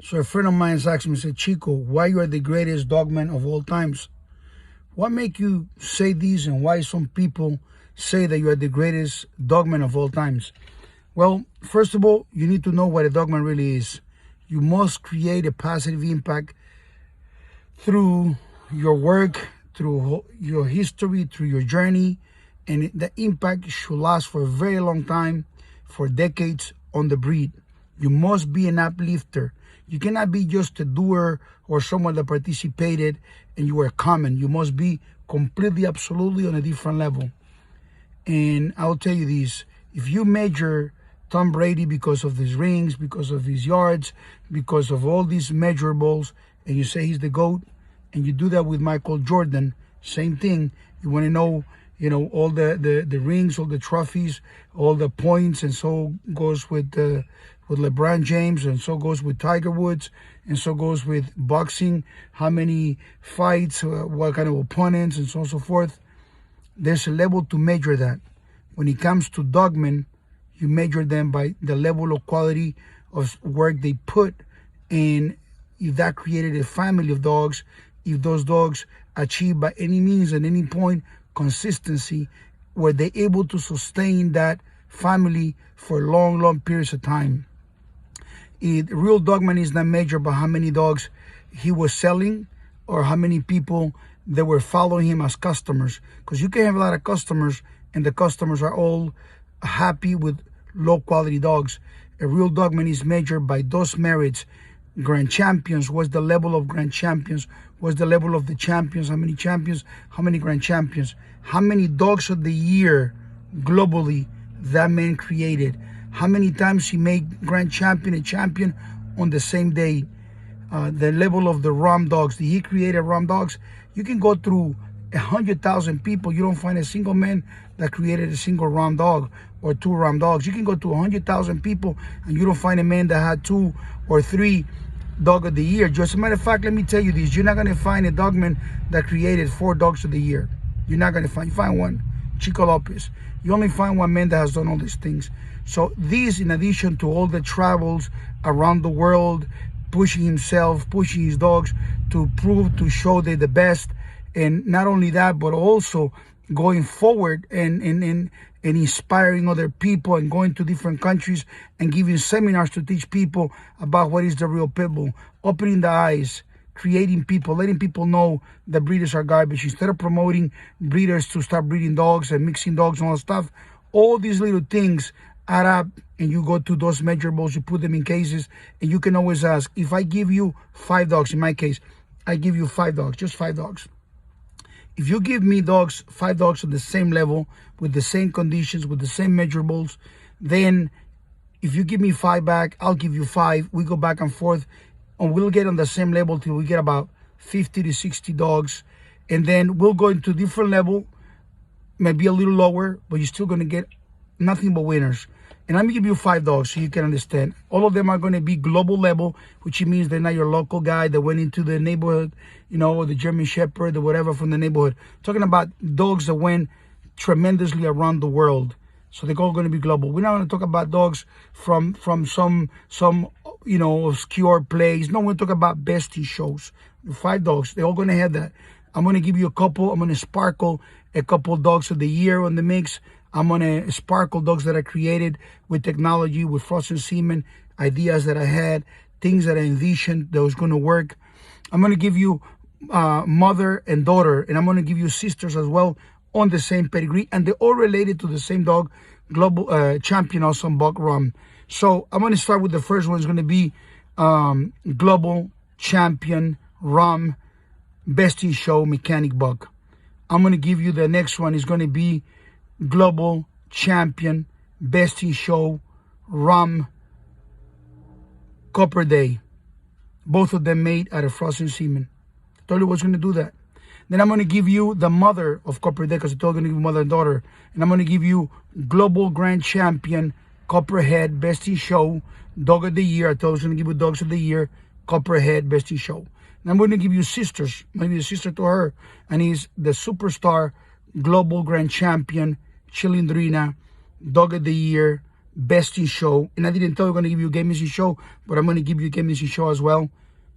So a friend of mine asked me, said, Chico, why you are the greatest dogman of all times? What make you say these, and why some people say that you are the greatest dogman of all times? Well, first of all, you need to know what a dogman really is. You must create a positive impact through your work, through your history, through your journey, and the impact should last for a very long time, for decades on the breed. You must be an uplifter. You cannot be just a doer or someone that participated and you were common. You must be completely, absolutely on a different level. And I'll tell you this, if you measure Tom Brady because of his rings, because of his yards, because of all these measurables, and you say he's the GOAT, and you do that with Michael Jordan, same thing. You want to know, all the rings, all the trophies, all the points, and so goes with LeBron James, and so goes with Tiger Woods, and so goes with boxing, how many fights, what kind of opponents, and so on and so forth. There's a level to measure that. When it comes to dogmen, you measure them by the level of quality of work they put in. If that created a family of dogs, if those dogs achieve by any means at any point consistency, were they able to sustain that family for long, long periods of time. Real dogman is not measured by how many dogs he was selling or how many people that were following him as customers, because you can have a lot of customers and the customers are all happy with low quality dogs. A real dogman is measured by those merits. Grand champions, what's the level of grand champions, what's the level of the champions, how many champions, how many grand champions, how many dogs of the year globally that man created, how many times he made grand champion and champion on the same day, the level of the ram dogs. Did he create ram dogs? You can go through 100,000 people, you don't find a single man that created a single ram dog or two ram dogs. You can go to 100,000 people and you don't find a man that had 2 or 3 dog of the year. Just a matter of fact, let me tell you this, you're not going to find a dogman that created 4 dogs of the year. You're not going to find. You find one, Chico Lopez. You only find one man that has done all these things. So these, in addition to all the travels around the world, pushing himself, pushing his dogs to prove, to show they're the best, and not only that, but also going forward and inspiring other people and going to different countries and giving seminars to teach people about what is the real pit bull, opening the eyes, creating people, letting people know that breeders are garbage. Instead of promoting breeders to start breeding dogs and mixing dogs and all that stuff, all these little things add up, and you go to those measurables, you put them in cases, and you can always ask, if I give you 5 dogs, in my case, I give you 5 dogs, just 5 dogs. If you give me 5 dogs on the same level, with the same conditions, with the same measurables, then if you give me 5 back, I'll give you 5. We go back and forth, and we'll get on the same level till we get about 50 to 60 dogs. And then we'll go into different level, maybe a little lower, but you're still going to get nothing but winners. And let me give you 5 dogs so you can understand. All of them are going to be global level, which means they're not your local guy that went into the neighborhood, or the German Shepherd or whatever from the neighborhood. Talking about dogs that went tremendously around the world. So they're all going to be global. We're not going to talk about dogs from some obscure place. No, we're going to talk about bestie shows. 5 dogs, they're all going to have that. I'm going to give you a couple. I'm going to sparkle a couple dogs of the year on the mix. I'm going to sparkle dogs that I created with technology, with frozen semen, ideas that I had, things that I envisioned that was going to work. I'm going to give you mother and daughter, and I'm going to give you sisters as well on the same pedigree, and they're all related to the same dog, global champion, awesome buck rum. So I'm going to start with the first one. It's going to be global champion rum best in show mechanic buck. I'm going to give you the next one. Is going to be global champion best in show rum copper day. Both of them made out of frozen semen. I told you I was going to do that. Then I'm going to give you the mother of copper day, because I told you I'm going to give you mother and daughter. And I'm going to give you global grand champion copperhead best in show dog of the year. I told you I was going to give you dogs of the year, copperhead best in show. And I'm going to give you sisters, maybe a sister to her, and he's the superstar global grand champion Chilindrina dog of the year Best in show. And I didn't tell you I'm going to give you a game missing show, but I'm going to give you a game missing show as well.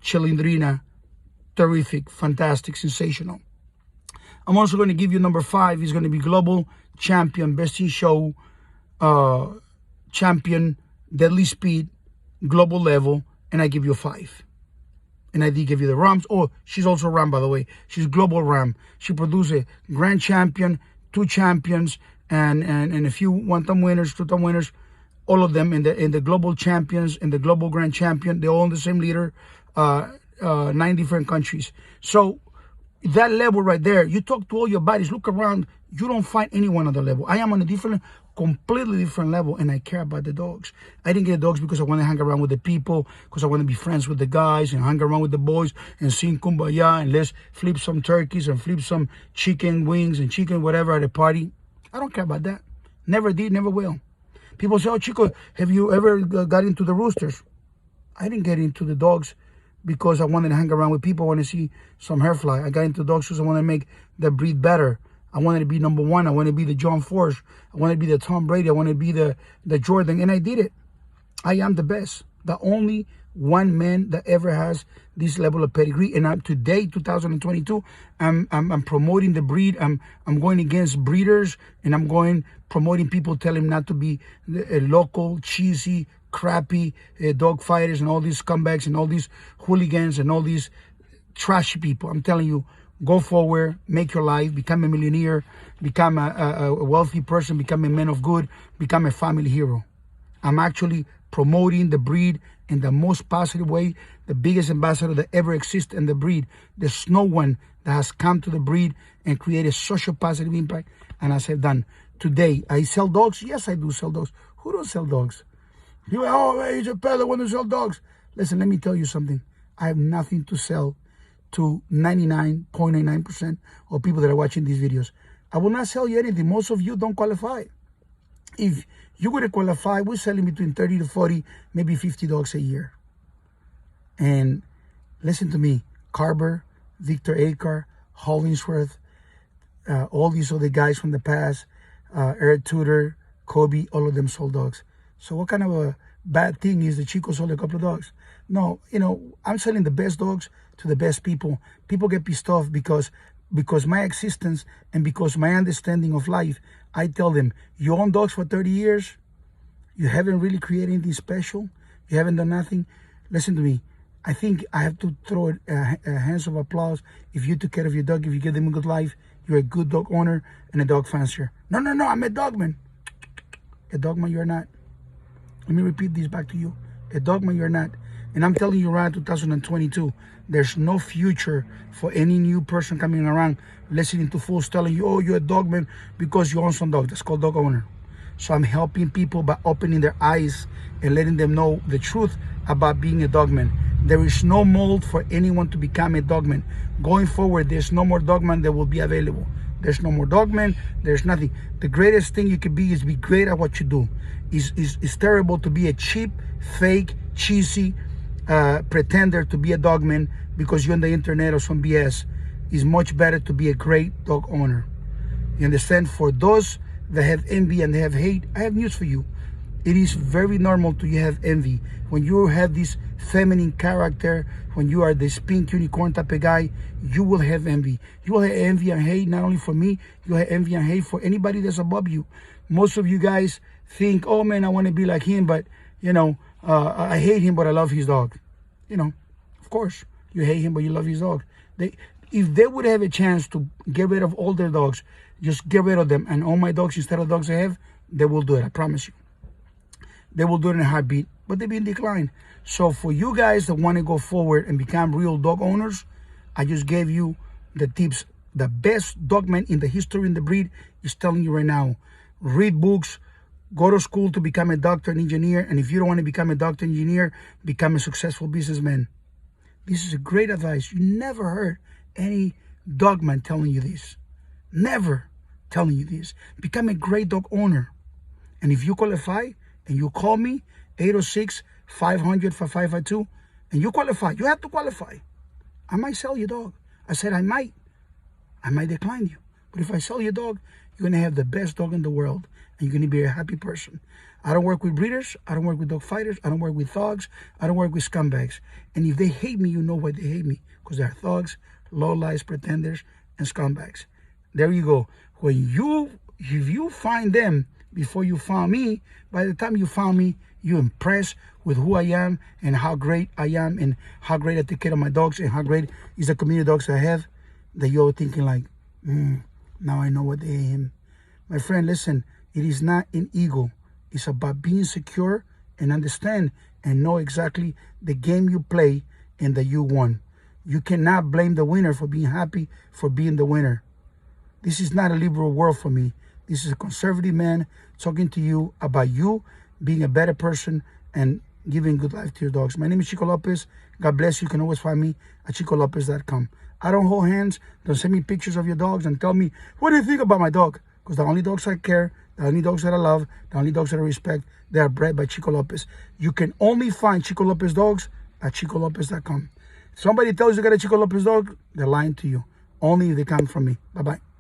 Chilindrina, terrific, fantastic, sensational. I'm also going to give you number 5. He's going to be global champion, best in show, champion, deadly speed, global level, and I give you a 5. And I did give you the Rams. Oh, she's also Ram, by the way. She's global Ram. She produced a grand champion, 2 champions, and a few one-time winners, 2-time winners. All of them in the global champions and the global grand champion. They're all in the same leader, 9 different countries. So that level right there, you talk to all your buddies, look around, you don't find anyone on the level. I am on a completely different level, and I care about the dogs. I didn't get dogs because I want to hang around with the people, because I want to be friends with the guys and hang around with the boys and sing kumbaya and let's flip some turkeys and flip some chicken wings and chicken whatever at a party. I don't care about that. Never did, never will. People say, oh, Chico, have you ever got into the roosters? I didn't get into the dogs because I wanted to hang around with people. I want to see some hair fly. I got into dogs because I want to make the breed better. I wanted to be number 1. I want to be the John Force. I want to be the Tom Brady. I want to be the Jordan. And I did it. I am the best. The only one man that ever has this level of pedigree. And I'm today, 2022, I'm promoting the breed. I'm going against breeders, and I'm promoting people, telling them not to be local, cheesy, crappy dog fighters and all these scumbags and all these hooligans and all these trashy people. I'm telling you, go forward, make your life, become a millionaire, become a wealthy person, become a man of good, become a family hero. I'm actually promoting the breed in the most positive way, the biggest ambassador that ever exists in the breed. There's no one that has come to the breed and created such a positive impact, and as I've done. Today, I sell dogs? Yes, I do sell dogs. Who don't sell dogs? You're like, oh, hey, he's a peddler when to sell dogs. Listen, let me tell you something. I have nothing to sell to 99.99% of people that are watching these videos. I will not sell you anything. Most of you don't qualify. If you were to qualify, we're selling between 30 to 40, maybe 50 dogs a year. And listen to me, Carver, Victor Acar, Hollingsworth, all these other guys from the past, Eric Tudor, Kobe, all of them sold dogs. So what kind of a bad thing is that Chico sold a couple of dogs? No, I'm selling the best dogs to the best people. People get pissed off because my existence and because my understanding of life, I tell them, you own dogs for 30 years, you haven't really created anything special, you haven't done nothing. Listen to me. I think I have to throw a hands of applause if you took care of your dog, if you give them a good life, you're a good dog owner and a dog fancier. No, I'm a dogman. A dogman you're not. Let me repeat this back to you. A dogman you're not. And I'm telling you around 2022, there's no future for any new person coming around listening to fools telling you, oh, you're a dogman because you own some dogs. That's called dog owner. So I'm helping people by opening their eyes and letting them know the truth about being a dogman. There is no mold for anyone to become a dogman. Going forward, there's no more dogman that will be available. There's no more dogman. There's nothing. The greatest thing you can be is be great at what you do. It's terrible to be a cheap, fake, cheesy pretender to be a dogman because you're on the internet or some BS. It's much better to be a great dog owner. You understand? For those that have envy and they have hate, I have news for you. It is very normal to have envy. When you have this feminine character, when you are this pink unicorn type of guy, you will have envy. You will have envy and hate not only for me, you will have envy and hate for anybody that's above you. Most of you guys think, oh man, I want to be like him, but I hate him, but I love his dog. Of course, you hate him, but you love his dog. If they would have a chance to get rid of all their dogs, just get rid of them and own my dogs instead of dogs I have, they will do it, I promise you. They will do it in a heartbeat, but they've been declined. So for you guys that want to go forward and become real dog owners, I just gave you the tips. The best dogman in the history in the breed is telling you right now, read books, go to school to become a doctor and engineer, and if you don't want to become a doctor and engineer, become a successful businessman. This is a great advice. You never heard any dogman telling you this. Never telling you this. Become a great dog owner. And if you qualify, and you call me, 806-500-5552, and you qualify, you have to qualify. I might sell your dog. I said I might. I might decline you. But if I sell your dog, you're going to have the best dog in the world, and you're going to be a happy person. I don't work with breeders. I don't work with dog fighters. I don't work with thugs. I don't work with scumbags. And if they hate me, you know why they hate me. Because they're thugs, lowlives, pretenders, and scumbags. There you go. If you find them before you found me, by the time you found me, you're impressed with who I am and how great I am and how great I take care of my dogs and how great is the community of dogs I have, that you're thinking like, now I know what they him. My friend, listen, it is not an ego. It's about being secure and understand and know exactly the game you play and that you won. You cannot blame the winner for being happy for being the winner. This is not a liberal world for me. This is a conservative man talking to you about you being a better person and giving good life to your dogs. My name is Chico Lopez. God bless you. You can always find me at chicolopez.com. I don't hold hands. Don't send me pictures of your dogs and tell me, what do you think about my dog? Because the only dogs I care, the only dogs that I love, the only dogs that I respect, they are bred by Chico Lopez. You can only find Chico Lopez dogs at chicolopez.com. Somebody tells you got a Chico Lopez dog, they're lying to you. Only if they come from me. Bye-bye.